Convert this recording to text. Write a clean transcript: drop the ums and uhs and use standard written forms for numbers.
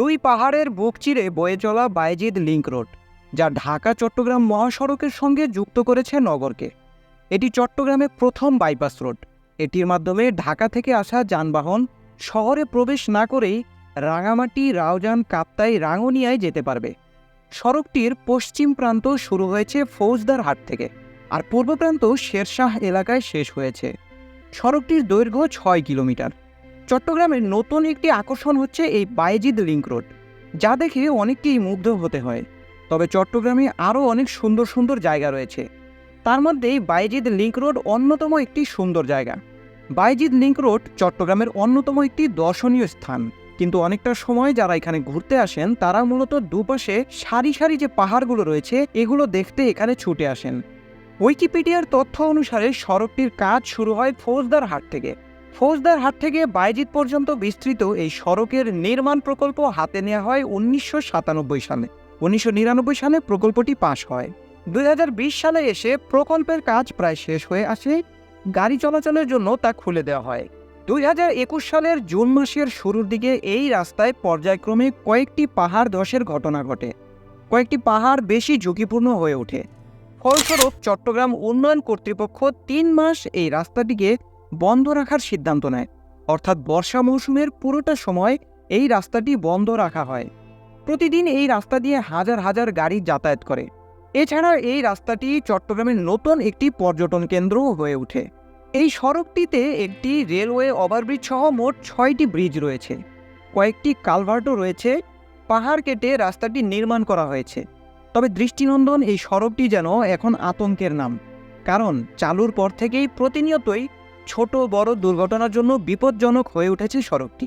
দুই পাহাড়ের বুক চিরে বয়ে চলা বায়েজিদ লিংক রোড, যা ঢাকা চট্টগ্রাম মহাসড়কের সঙ্গে যুক্ত করেছে নগরকে। এটি চট্টগ্রামের প্রথম বাইপাস রোড। এটির মাধ্যমে ঢাকা থেকে আসা যানবাহন শহরে প্রবেশ না করেই রাঙামাটি, রাউজান, কাপ্তাই, রাঙ্গুনিয়ায় যেতে পারবে। সড়কটির পশ্চিম প্রান্ত শুরু হয়েছে ফৌজদার হাট থেকে, আর পূর্ব প্রান্ত শেরশাহ এলাকায় শেষ হয়েছে। সড়কটির দৈর্ঘ্য 6 কিলোমিটার। চট্টগ্রামের নতুন একটি আকর্ষণ হচ্ছে এই বায়েজিদ লিংক রোড, যা দেখে অনেককেই মুগ্ধ হতে হয়। তবে চট্টগ্রামে আরও অনেক সুন্দর সুন্দর জায়গা রয়েছে, তার মধ্যেই বায়েজিদ লিংক রোড অন্যতম একটি সুন্দর জায়গা। বায়েজিদ লিংক রোড চট্টগ্রামের অন্যতম একটি দর্শনীয় স্থান, কিন্তু অনেকটা সময় যারা এখানে ঘুরতে আসেন তারা মূলত দুপাশে সারি সারি যে পাহাড়গুলো রয়েছে এগুলো দেখতে এখানে ছুটে আসেন। উইকিপিডিয়ার তথ্য অনুসারে সড়কটির কাজ শুরু হয় ফৌজদার হাট থেকে। ফৌজদার হাট থেকে বায়েজিদ পর্যন্ত বিস্তৃত এই সড়কের নির্মাণ প্রকল্প হাতে নেওয়া হয় 1997 সালে। 1999 সালে প্রকল্পটি পাশ হয়। 2020 সালে এসে প্রকল্পের কাজ প্রায় শেষ হয়ে আসে। গাড়ি চলাচলের জন্য তা খুলে দেওয়া হয়। 2021 সালের জুন মাসের শুরুর দিকে এই রাস্তায় পর্যায়ক্রমে কয়েকটি পাহাড় ধসের ঘটনা ঘটে। কয়েকটি পাহাড় বেশি ঝুঁকিপূর্ণ হয়ে ওঠে। ফলস্বরূপ চট্টগ্রাম উন্নয়ন কর্তৃপক্ষ 3 মাস এই রাস্তাটিকে বন্ধ রাখার সিদ্ধান্ত নেয়। অর্থাৎ বর্ষা মৌসুমের পুরোটা সময় এই রাস্তাটি বন্ধ রাখা হয়। প্রতিদিন এই রাস্তা দিয়ে হাজার হাজার গাড়ি যাতায়াত করে। এছাড়া এই রাস্তাটি চট্টগ্রামের নতুন একটি পর্যটন কেন্দ্রও হয়ে ওঠে। এই সড়কটিতে একটি রেলওয়ে ওভারব্রিজ সহ মোট 6টি ব্রিজ রয়েছে। কয়েকটি কালভার্টও রয়েছে। পাহাড় কেটে রাস্তাটি নির্মাণ করা হয়েছে। তবে দৃষ্টিনন্দন এই সড়কটি যেন এখন আতঙ্কের নাম, কারণ চালুর পর থেকেই প্রতিনিয়তই ছোট বড় দুর্ঘটনার জন্য বিপজ্জনক হয়ে উঠেছে সড়কটি।